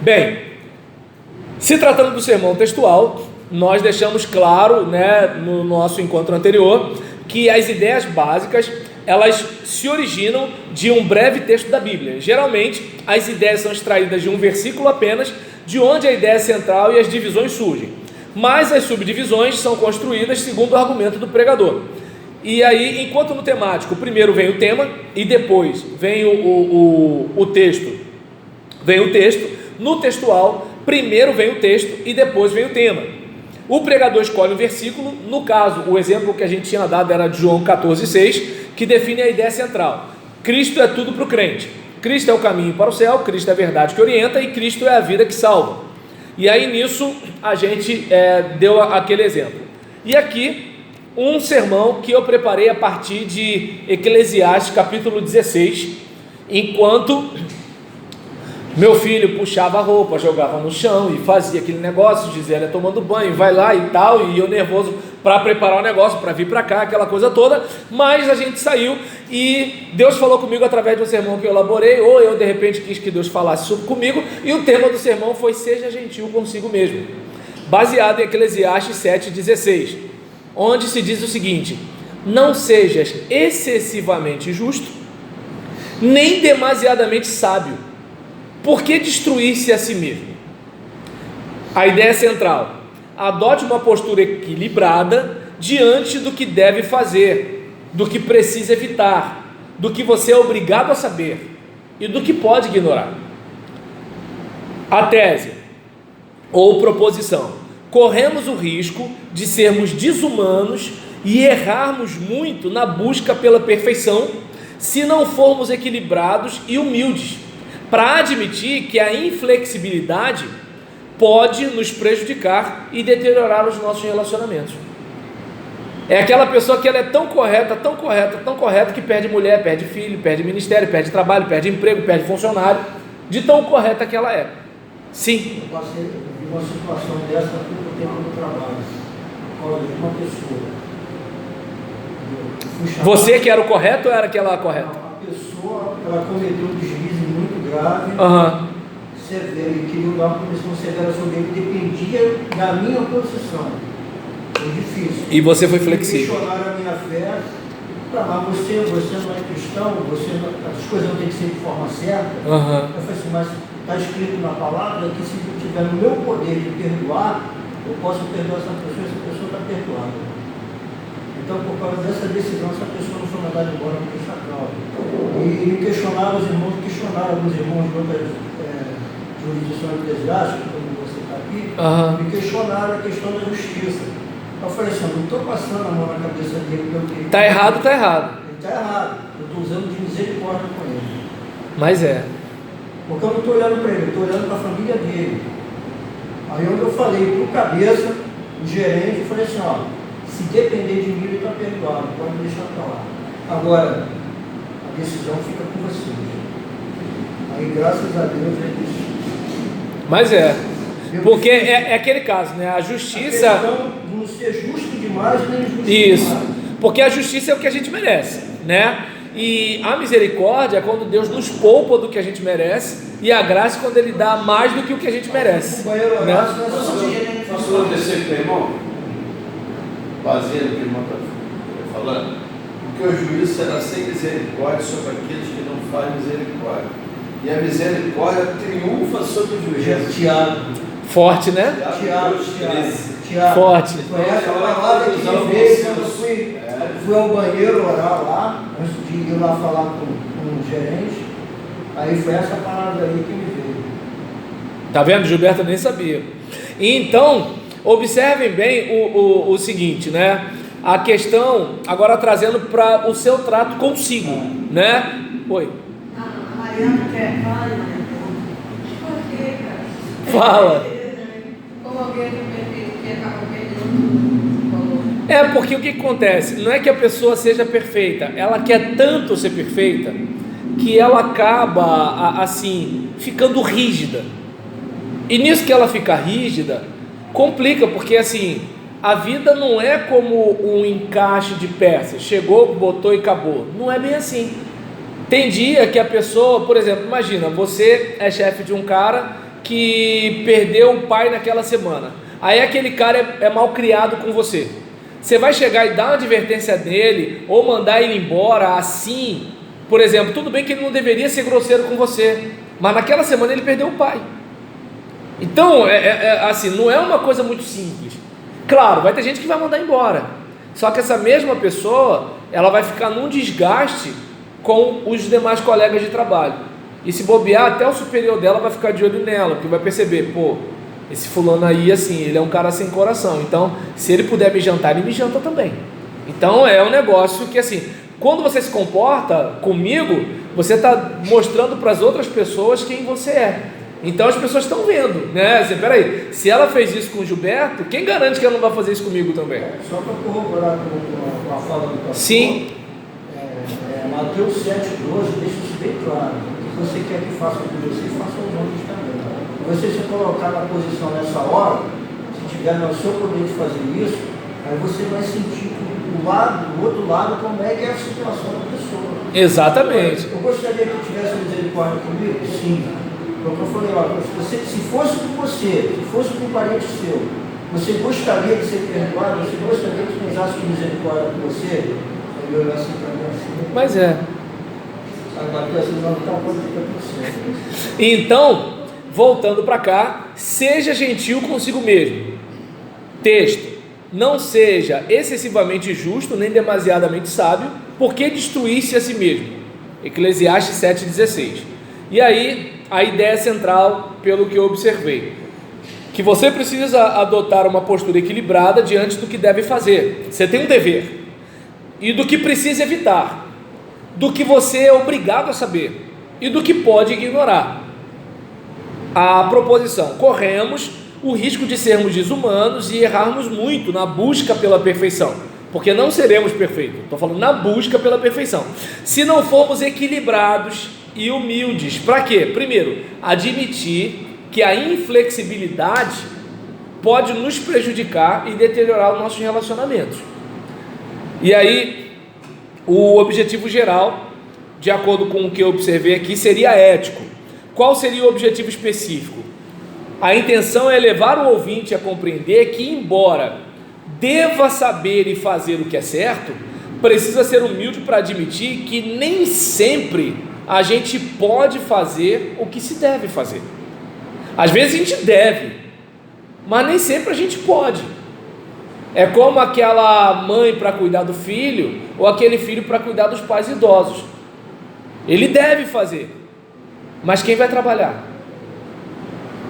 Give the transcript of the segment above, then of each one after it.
Bem, se tratando do sermão textual, nós deixamos claro, né, no nosso encontro anterior, que as ideias básicas, elas se originam de um breve texto da Bíblia. Geralmente, as ideias são extraídas de um versículo apenas, de onde a ideia central e as divisões surgem. Mas as subdivisões são construídas segundo o argumento do pregador. E aí, enquanto no temático, primeiro vem o tema e depois vem o texto. Vem o texto. No textual, primeiro vem o texto e depois vem o tema. O pregador escolhe um versículo. No caso, o exemplo que a gente tinha dado era de João 14,6, que define a ideia central. Cristo é tudo para o crente. Cristo é o caminho para o céu, Cristo é a verdade que orienta e Cristo é a vida que salva. E aí nisso a gente deu aquele exemplo. E aqui um sermão que eu preparei a partir de Eclesiastes capítulo 16, enquanto meu filho puxava a roupa, jogava no chão e fazia aquele negócio, Gisele tomando banho, vai lá e tal, e eu nervoso para preparar o negócio, para vir para cá, aquela coisa toda, mas a gente saiu e Deus falou comigo através do sermão que eu elaborei, ou eu de repente quis que Deus falasse comigo, e o tema do sermão foi seja gentil consigo mesmo, baseado em Eclesiastes 7,16, onde se diz o seguinte: não sejas excessivamente justo, nem demasiadamente sábio, por que destruir-se a si mesmo? A ideia central: adote uma postura equilibrada diante do que deve fazer, do que precisa evitar, do que você é obrigado a saber e do que pode ignorar. A tese ou proposição: corremos o risco de sermos desumanos e errarmos muito na busca pela perfeição se não formos equilibrados e humildes, para admitir que a inflexibilidade pode nos prejudicar e deteriorar os nossos relacionamentos. É aquela pessoa que ela é tão correta, que perde mulher, perde filho, perde ministério, perde trabalho, perde emprego, perde funcionário, de tão correta que ela é. Sim. Eu passei por uma situação dessa há pouco tempo no trabalho, por causa de uma pessoa. Você que era o correto ou era aquela correta? A pessoa, ela cometeu um deslize muito grave, severo, e queria dar uma punição severa sobre ele, dependia da minha posição. Foi difícil. E você foi flexível. Questionaram a minha fé, mas você não é cristão, as coisas não têm que ser de forma certa. Eu falei assim, mas está escrito na palavra que se tiver no meu poder de perdoar, eu posso perdoar essa pessoa está perdoada. Então, por causa dessa decisão, essa pessoa não foi mandada embora por essa causa. E me questionaram os irmãos, alguns irmãos de outras jurisdições eclesiásticas, como você está aqui, me questionaram a questão da justiça. Eu falei assim, eu não estou passando a mão na cabeça dele pelo que ele está errado, está errado. Ele está errado. Eu estou usando de misericórdia com ele. Mas é. Porque eu não estou olhando para ele, eu estou olhando para a família dele. Aí onde eu falei para o cabeça, o gerente, eu falei assim, ó, se depender de mim, ele está perdoado, pode deixar para lá. Agora, a decisão fica com vocês. Aí, graças a Deus, é isso. Mas é. Porque é aquele caso, né? A justiça. A questão de não ser justo demais, nem justo isso. demais. Porque a justiça é o que a gente merece, né? E a misericórdia é quando Deus nos poupa do que a gente merece, e a graça é quando Ele dá mais do que o que a gente merece. Posso acontecer com o irmão? Baseado no que o irmão está falando? Porque o juízo será sem misericórdia sobre aqueles que não fazem misericórdia. E a misericórdia triunfa sobre o juízo. Tiago. Forte, né? Tiago. Forte. Foi essa palavra que me veio quando eu fui ao banheiro orar lá, antes de ir lá falar com o gerente. Aí foi essa palavra aí que me veio. Tá vendo? Gilberto nem sabia. E então, observem bem o seguinte, né? A questão, agora trazendo para o seu trato consigo, né? Oi. A Mariana quer falar, Mariana. Por quê, cara? Fala. Como alguém que acabou perdendo. É porque o que acontece? Não é que a pessoa seja perfeita, ela quer tanto ser perfeita que ela acaba, assim, ficando rígida. E nisso que ela fica rígida, complica, porque assim, a vida não é como um encaixe de peças, chegou, botou e acabou. Não é bem assim. Tem dia que a pessoa, por exemplo, imagina, você é chefe de um cara que perdeu o pai naquela semana. Aí aquele cara é mal criado com você. Você vai chegar e dar uma advertência dele, ou mandar ele embora assim, por exemplo, tudo bem que ele não deveria ser grosseiro com você, mas naquela semana ele perdeu o pai. Então, assim, não é uma coisa muito simples. Claro, vai ter gente que vai mandar embora, só que essa mesma pessoa, ela vai ficar num desgaste com os demais colegas de trabalho, e se bobear, até o superior dela vai ficar de olho nela, porque vai perceber, pô, esse fulano aí, assim, ele é um cara sem coração, então, se ele puder me jantar, ele me janta também. Então, é um negócio que, assim, quando você se comporta comigo, você está mostrando para as outras pessoas quem você é. Então, as pessoas estão vendo, né? Assim, peraí, se ela fez isso com o Gilberto, quem garante que ela não vai fazer isso comigo também? Só para corroborar com a fala do pastor. Sim. Mateus 7,12 deixa isso bem claro. O que você quer que faça com você, faça aos outros também. Você se colocar na posição nessa hora, se tiver no seu poder de fazer isso, aí você vai sentir o outro lado, como é que é a situação da pessoa. Exatamente. Eu gostaria que tivesse misericórdia comigo? Sim. Porque eu falei, ó, se fosse com você, se fosse com um parente seu, você gostaria de ser perdoado? Você gostaria que pensasse com misericórdia com você? Eu olhar assim para mim assim. Mas é. Então, voltando para cá, seja gentil consigo mesmo. Texto: não seja excessivamente justo, nem demasiadamente sábio, porque destruir-se a si mesmo. Eclesiastes 7,16. E aí, a ideia central, pelo que eu observei, que você precisa adotar uma postura equilibrada diante do que deve fazer. Você tem um dever, e do que precisa evitar, do que você é obrigado a saber, e do que pode ignorar. A proposição: corremos o risco de sermos desumanos e errarmos muito na busca pela perfeição, porque não seremos perfeitos, estou falando na busca pela perfeição, se não formos equilibrados e humildes. Para quê? Primeiro, admitir que a inflexibilidade pode nos prejudicar e deteriorar os nossos relacionamentos. E aí, o objetivo geral, de acordo com o que eu observei aqui, seria ético. Qual seria o objetivo específico? A intenção é levar o ouvinte a compreender que, embora deva saber e fazer o que é certo, precisa ser humilde para admitir que nem sempre a gente pode fazer o que se deve fazer. Às vezes a gente deve, mas nem sempre a gente pode. É como aquela mãe para cuidar do filho, ou aquele filho para cuidar dos pais idosos. Ele deve fazer, mas quem vai trabalhar?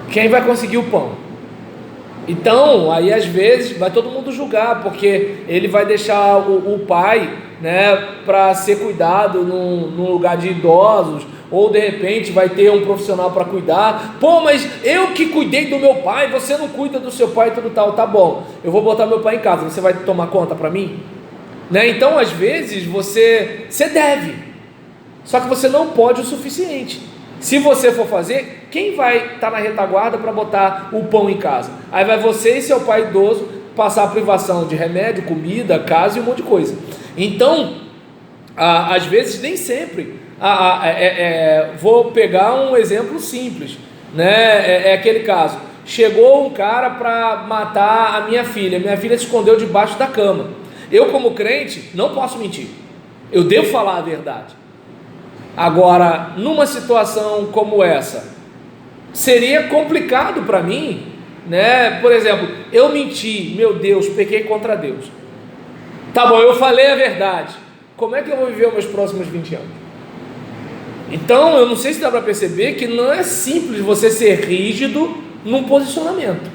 Quem vai conseguir o pão? Então, aí às vezes vai todo mundo julgar, porque ele vai deixar o pai, né, para ser cuidado num lugar de idosos, ou de repente vai ter um profissional para cuidar. Pô, mas eu que cuidei do meu pai, você não cuida do seu pai e tudo tal. Tá bom, eu vou botar meu pai em casa, você vai tomar conta para mim? Né? Então às vezes você deve, só que você não pode o suficiente. Se você for fazer, quem vai estar na retaguarda para botar o pão em casa? Aí vai você e seu pai idoso passar a privação de remédio, comida, casa e um monte de coisa. Então, às vezes, nem sempre. Vou pegar um exemplo simples, né? É aquele caso: chegou um cara para matar a minha filha se escondeu debaixo da cama. Eu, como crente, não posso mentir, eu devo falar a verdade. Agora, numa situação como essa, seria complicado para mim, né? Por exemplo, eu menti, meu Deus, pequei contra Deus. Tá bom, eu falei a verdade. Como é que eu vou viver os meus próximos 20 anos? Então, eu não sei se dá para perceber que não é simples você ser rígido num posicionamento.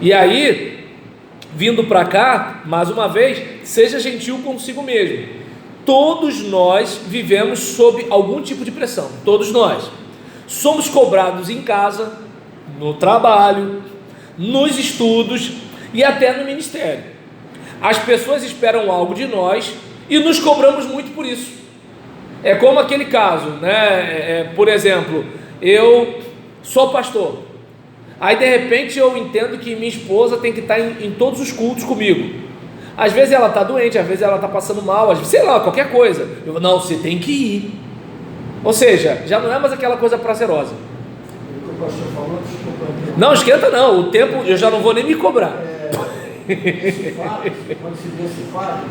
E aí, vindo para cá, mais uma vez, seja gentil consigo mesmo. Todos nós vivemos sob algum tipo de pressão, todos nós. Somos cobrados em casa, no trabalho, nos estudos e até no ministério. As pessoas esperam algo de nós e nos cobramos muito por isso. É como aquele caso, né? Por exemplo, eu sou pastor, aí de repente eu entendo que minha esposa tem que estar em todos os cultos comigo. Às vezes ela está doente, às vezes ela está passando mal, às vezes, sei lá, qualquer coisa. Não, você tem que ir. Ou seja, já não é mais aquela coisa prazerosa. o pastor falou, desculpa. Não, esquenta não, o tempo eu já não vou nem me cobrar. Esse fato, quando se deu esse fato,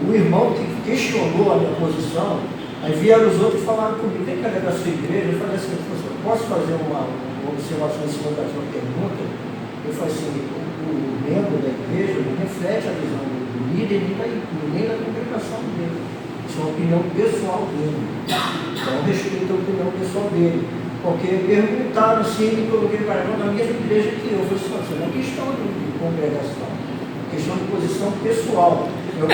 o irmão que questionou a minha posição, aí vieram os outros e falaram comigo, vem cá da sua igreja, eu falei assim, posso fazer uma observação em cima da sua pergunta? Eu falei assim, o membro da igreja não reflete a visão do líder nem da congregação dele. Isso é uma opinião pessoal dele. Então respeito a opinião pessoal dele. Porque perguntaram assim, me coloquei para na mesma igreja que eu. Eu falei assim, não é questão de congregação, é questão de posição pessoal.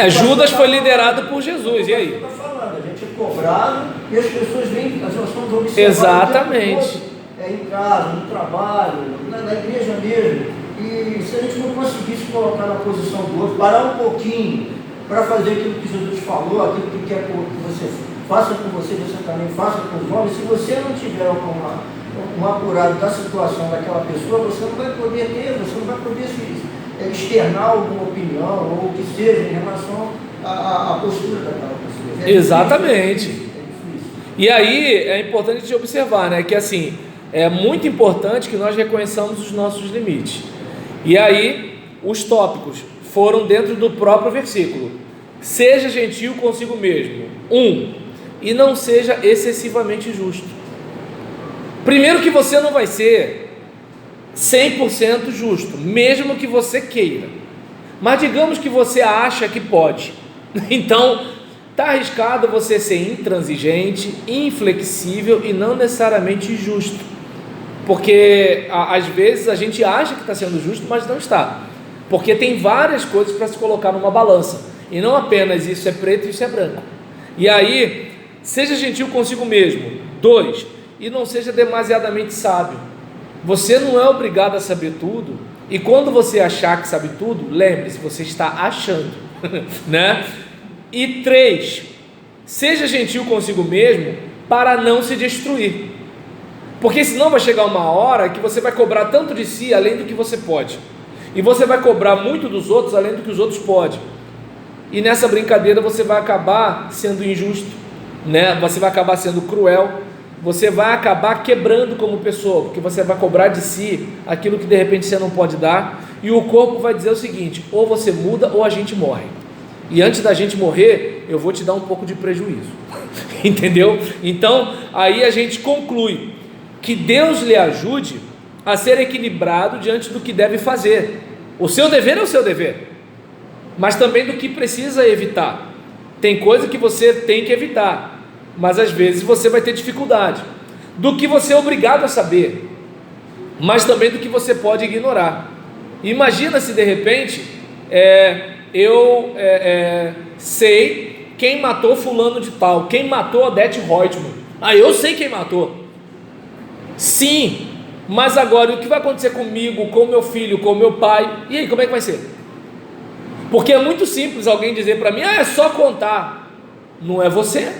Judas foi liderado por Jesus, e aí? A gente é cobrado e as pessoas vêm, nós estamos observando. Exatamente. Em casa, no trabalho, na igreja mesmo. E se a gente não conseguisse colocar na posição do outro, parar um pouquinho para fazer aquilo que Jesus falou, aquilo que quer que você faça com você, você também faça com os homens. Se você não tiver um apurado da situação daquela pessoa, você não vai poder externar alguma opinião ou o que seja em relação à postura daquela pessoa. Exatamente. Difícil. E aí é importante de observar, né, que assim, é muito importante que nós reconheçamos os nossos limites. E aí os tópicos foram dentro do próprio versículo. Seja gentil consigo mesmo. E não seja excessivamente justo. Primeiro que você não vai ser 100% justo, mesmo que você queira. Mas digamos que você acha que pode. Então, está arriscado você ser intransigente, inflexível e não necessariamente justo. Porque às vezes a gente acha que está sendo justo, mas não está. Porque tem várias coisas para se colocar numa balança. E não apenas isso é preto e isso é branco. E aí, seja gentil consigo mesmo. 2, e não seja demasiadamente sábio. Você não é obrigado a saber tudo. E quando você achar que sabe tudo, lembre-se, você está achando. Né? E 3, seja gentil consigo mesmo para não se destruir. Porque senão vai chegar uma hora que você vai cobrar tanto de si além do que você pode. E você vai cobrar muito dos outros além do que os outros podem. E nessa brincadeira você vai acabar sendo injusto, né? Você vai acabar sendo cruel. Você vai acabar quebrando como pessoa, porque você vai cobrar de si aquilo que de repente você não pode dar. E o corpo vai dizer o seguinte: ou você muda ou a gente morre. E antes da gente morrer, eu vou te dar um pouco de prejuízo. Entendeu? Então, aí a gente conclui que Deus lhe ajude a ser equilibrado diante do que deve fazer. O seu dever é o seu dever, mas também do que precisa evitar. Tem coisa que você tem que evitar, mas às vezes você vai ter dificuldade. Do que você é obrigado a saber, mas também do que você pode ignorar. Imagina se de repente eu sei quem matou fulano de tal, quem matou Odete Reutemann. Eu sei quem matou. Sim, mas agora o que vai acontecer comigo, com meu filho, com meu pai? E aí, como é que vai ser? Porque é muito simples alguém dizer para mim: é só contar. Não é você.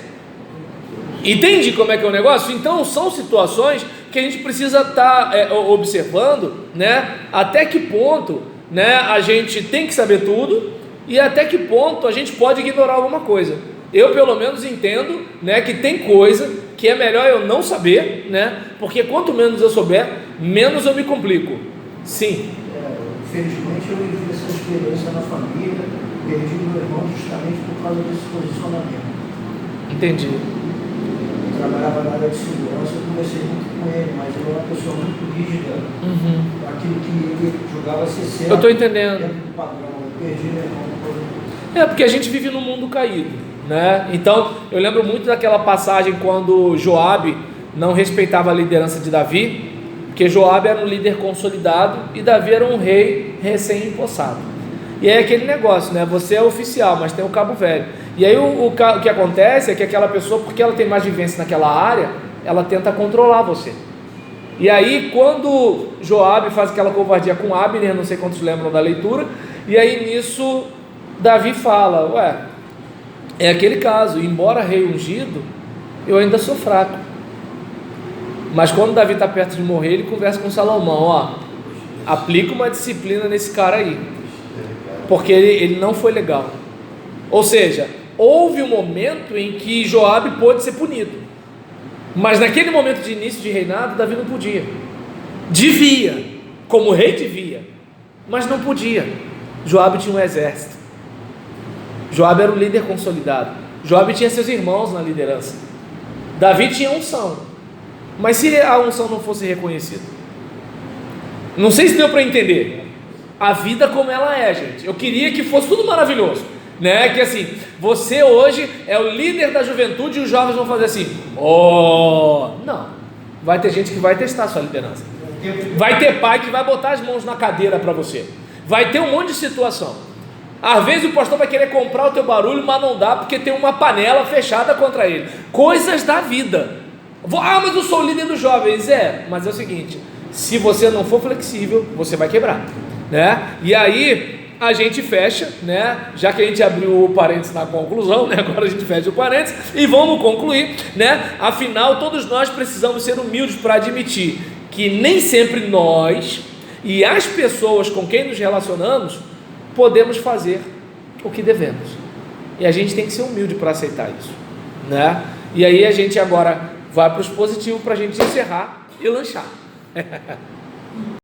Entende como é que é o negócio? Então são situações que a gente precisa estar observando, né? Até que ponto, né, a gente tem que saber tudo e até que ponto a gente pode ignorar alguma coisa. Eu pelo menos entendo, né, que tem coisa que é melhor eu não saber, né? Porque quanto menos eu souber, menos eu me complico. Sim. Infelizmente eu vivi essa experiência na família, perdi meu irmão justamente por causa desse posicionamento. Entendi. Eu trabalhava na área de segurança, eu conversei muito com ele, mas ele era uma pessoa muito rígida. Aquilo que ele julgava ser certo. Eu estou entendendo. Dentro do padrão, eu perdi meu irmão. Porque a gente vive num mundo caído, né? Então eu lembro muito daquela passagem quando Joabe não respeitava a liderança de Davi, porque Joabe era um líder consolidado e Davi era um rei recém-empossado. E aí aquele negócio, né? Você é oficial, mas tem o cabo velho. E aí o que acontece é que aquela pessoa, porque ela tem mais vivência naquela área, ela tenta controlar você. E aí quando Joabe faz aquela covardia com Abner, não sei quantos lembram da leitura, e aí nisso Davi fala: é aquele caso, embora rei ungido, eu ainda sou fraco. Mas quando Davi está perto de morrer, ele conversa com Salomão: aplica uma disciplina nesse cara aí, porque ele não foi legal. Ou seja, houve um momento em que Joabe pôde ser punido, mas naquele momento de início de reinado, Davi não podia. Devia, como rei devia, mas não podia. Joabe tinha um exército. Joabe era um líder consolidado. Joabe tinha seus irmãos na liderança. Davi tinha unção. Mas se a unção não fosse reconhecida? Não sei se deu para entender. A vida como ela é, gente. Eu queria que fosse tudo maravilhoso, né? Que assim, você hoje é o líder da juventude e os jovens vão fazer assim, não. Vai ter gente que vai testar a sua liderança. Vai ter pai que vai botar as mãos na cadeira para você. Vai ter um monte de situação. Às vezes o pastor vai querer comprar o teu barulho, mas não dá porque tem uma panela fechada contra ele. Coisas da vida. Mas eu sou o líder dos jovens. Mas é o seguinte, se você não for flexível, você vai quebrar, né? E aí a gente fecha, né? Já que a gente abriu o parênteses na conclusão, né? Agora a gente fecha o parênteses e vamos concluir, né? Afinal, todos nós precisamos ser humildes para admitir que nem sempre nós e as pessoas com quem nos relacionamos podemos fazer o que devemos, e a gente tem que ser humilde para aceitar isso, né? E aí a gente agora vai para os positivos para a gente encerrar e lanchar.